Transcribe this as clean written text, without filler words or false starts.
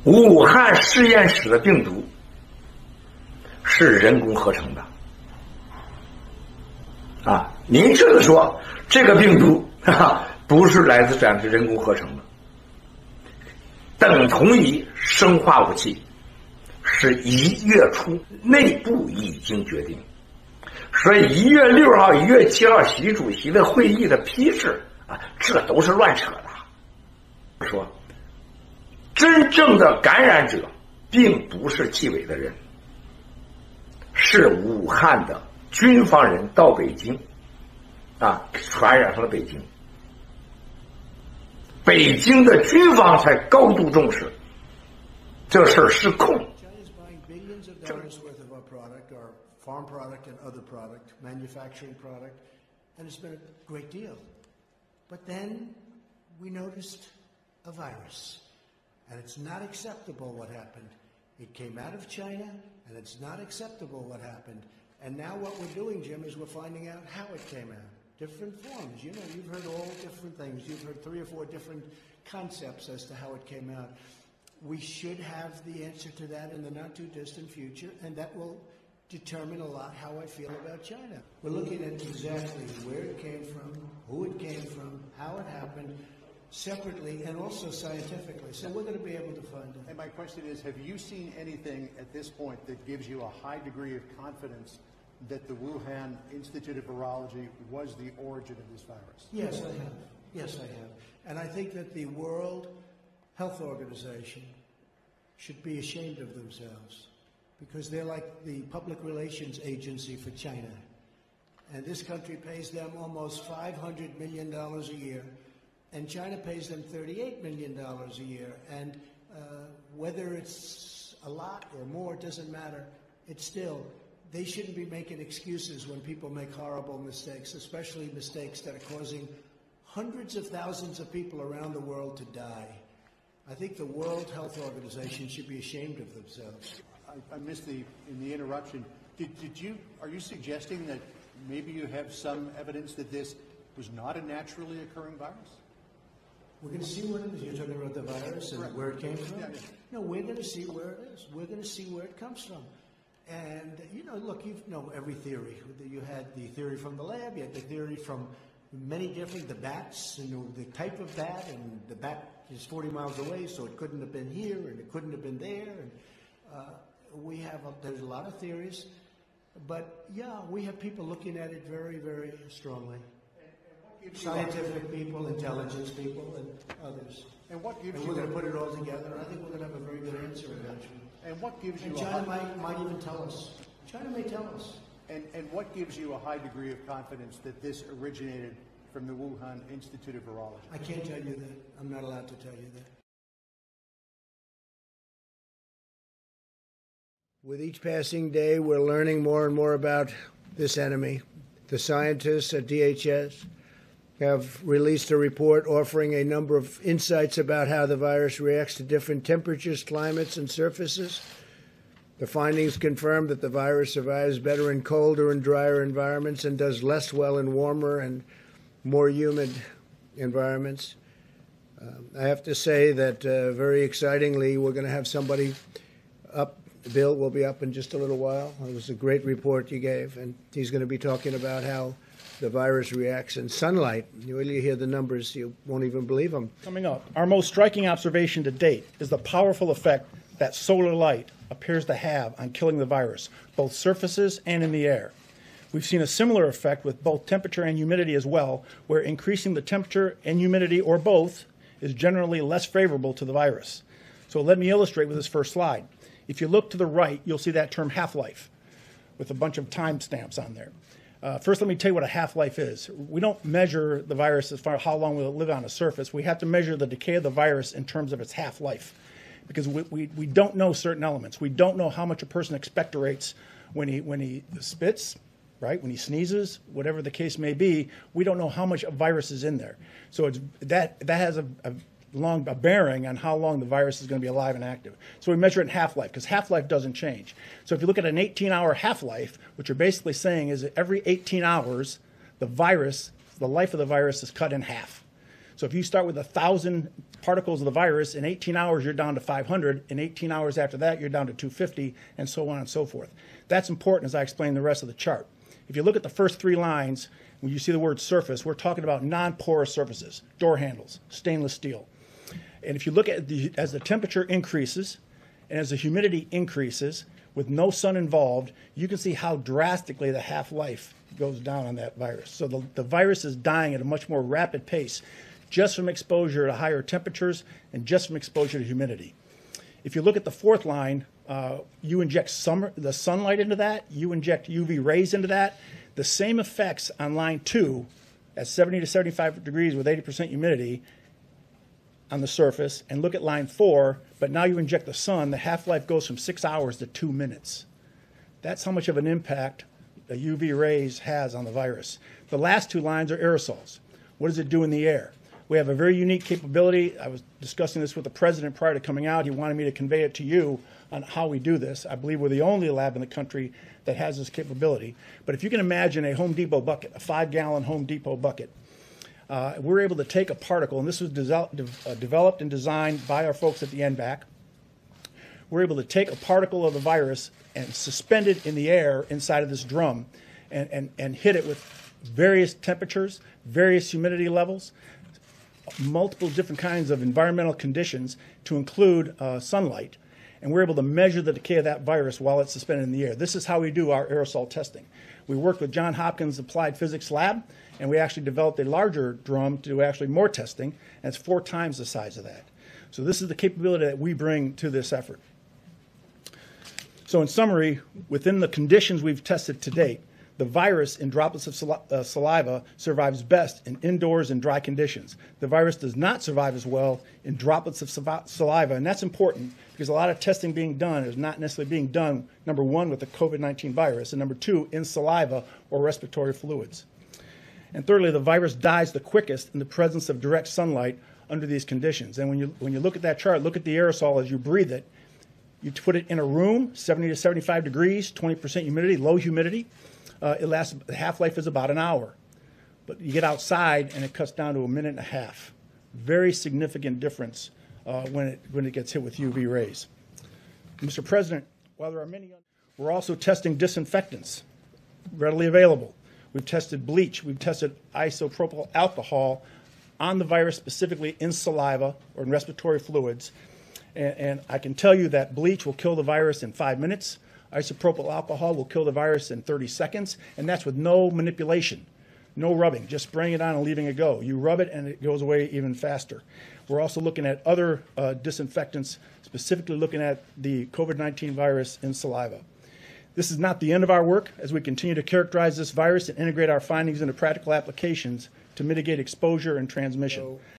武汉实验室的病毒是人工合成的。啊，明确的说，这个病毒不是来自咱们人工合成的，等同于生化武器，是1月初内部已经决定。所以1月6号、1月7号习主席的会议的批示啊，这都是乱扯的。说，真正的感染者并不是纪委的人，是武汉的军方人到北京，啊，传染上了北京。北京的军方才高度重视，这事儿失控。Farm product and other product, manufacturing product, and it's been a great deal. But then we noticed a virus, and it's not acceptable what happened. It came out of China, and it's not acceptable what happened. And now what we're doing, Jim, is we're finding out how it came out. Different forms. You know, you've heard all different things. You've heard 3 or 4 different concepts as to how it came out. We should have the answer to that in the not-too-distant future, and that will determine a lot how I feel about China. We're looking at exactly where it came from, who it came from, how it happened, separately and also scientifically. So we're going to be able to find it. And my question is, have you seen anything at this point that gives you a high degree of confidence that the Wuhan Institute of Virology was the origin of this virus? Yes, I have. Yes, I have. And I think that the World Health Organization should be ashamed of themselves, because they're like the public relations agency for China. And this country pays them almost $500 million a year, and China pays them $38 million a year. And whether it's a lot or more, it doesn't matter. It's still, they shouldn't be making excuses when people make horrible mistakes, especially mistakes that are causing hundreds of thousands of people around the world to die. I think the World Health Organization should be ashamed of themselves. I missed in the interruption. Are you suggesting that maybe you have some evidence that this was not a naturally occurring virus? We're going to see what it is. You're talking about the virus and where it came from? Yeah. No, we're going to see where it is. We're going to see where it comes from. And, you know, look, you know every theory. You had the theory from the lab. You had the theory from many different, the bats, you know, the type of bat, and the bat is 40 miles away, so it couldn't have been here, and it couldn't have been there. And there's a lot of theories, but yeah, we have people looking at it very, very strongly. Scientific people, intelligence people, and others. And what gives we're going to put it all together, and I think we're going to have a very good answer eventually. And what gives you China might even tell us. China may tell us. And what gives you a high degree of confidence that this originated from the Wuhan Institute of Virology? I can't tell you that. I'm not allowed to tell you that. With each passing day, we're learning more and more about this enemy. The scientists at DHS have released a report offering a number of insights about how the virus reacts to different temperatures, climates, and surfaces. The findings confirm that the virus survives better in colder and drier environments and does less well in warmer and more humid environments. I have to say that very excitingly, we're going to have somebody up. Bill will be up in just a little while. It was a great report you gave, and he's going to be talking about how the virus reacts in sunlight. You hear the numbers, you won't even believe them. Coming up, our most striking observation to date is the powerful effect that solar light appears to have on killing the virus, both surfaces and in the air. We've seen a similar effect with both temperature and humidity as well, where increasing the temperature and humidity, or both, is generally less favorable to the virus. So let me illustrate with this first slide. If you look to the right, you'll see that term half-life with a bunch of time stamps on there. First, let me tell you what a half-life is. We don't measure the virus as far as how long will it live on a surface. We have to measure the decay of the virus in terms of its half-life, because we don't know certain elements. We don't know how much a person expectorates when he spits, right? When he sneezes, whatever the case may be. We don't know how much virus is in there. So that has a bearing on how long the virus is going to be alive and active. So we measure it in half-life, because half-life doesn't change. So if you look at an 18-hour half-life, what you're basically saying is that every 18 hours, the life of the virus is cut in half. So if you start with 1,000 particles of the virus, in 18 hours you're down to 500. In 18 hours after that, you're down to 250, and so on and so forth. That's important as I explain the rest of the chart. If you look at the first 3 lines, when you see the word surface, we're talking about non-porous surfaces, door handles, stainless steel. And if you look at as the temperature increases and as the humidity increases, with no sun involved, you can see how drastically the half-life goes down on that virus. So the virus is dying at a much more rapid pace just from exposure to higher temperatures and just from exposure to humidity. If you look at the 4th line, you inject the sunlight into that, you inject UV rays into that, the same effects on line 2 at 70 to 75 degrees with 80% humidity on the surface, and look at line 4, but now you inject the sun, the half-life goes from 6 hours to 2 minutes. That's how much of an impact the UV rays has on the virus. The last 2 lines are aerosols. What does it do in the air? We have a very unique capability. I was discussing this with the president prior to coming out. He wanted me to convey it to you on how we do this. I believe we're the only lab in the country that has this capability. But if you can imagine a Home Depot bucket, a 5-gallon Home Depot bucket, we're able to take a particle, and this was developed and designed by our folks at the NBAC. We're able to take a particle of the virus and suspend it in the air inside of this drum and hit it with various temperatures, various humidity levels, multiple different kinds of environmental conditions to include sunlight. And we're able to measure the decay of that virus while it's suspended in the air. This is how we do our aerosol testing. We worked with Johns Hopkins Applied Physics Lab, and we actually developed a larger drum to do actually more testing, and it's 4 times the size of that. So this is the capability that we bring to this effort. So in summary, within the conditions we've tested to date, the virus in droplets of saliva survives best in indoors and dry conditions. The virus does not survive as well in droplets of saliva, and that's important because a lot of testing being done is not necessarily being done, number 1, with the COVID-19 virus, and number 2, in saliva or respiratory fluids. And thirdly, the virus dies the quickest in the presence of direct sunlight under these conditions. And when you look at that chart, look at the aerosol as you breathe it. You put it in a room, 70 to 75 degrees, 20% humidity, low humidity. The half-life is about an hour. But you get outside and it cuts down to 1.5 minutes. Very significant difference when it gets hit with UV rays. Mr. President, while there are many, we're also testing disinfectants readily available. We've tested bleach. We've tested isopropyl alcohol on the virus, specifically in saliva or in respiratory fluids. And I can tell you that bleach will kill the virus in 5 minutes. Isopropyl alcohol will kill the virus in 30 seconds, and that's with no manipulation, no rubbing, just spraying it on and leaving it go. You rub it and it goes away even faster. We're also looking at other disinfectants, specifically looking at the COVID-19 virus in saliva. This is not the end of our work as we continue to characterize this virus and integrate our findings into practical applications to mitigate exposure and transmission.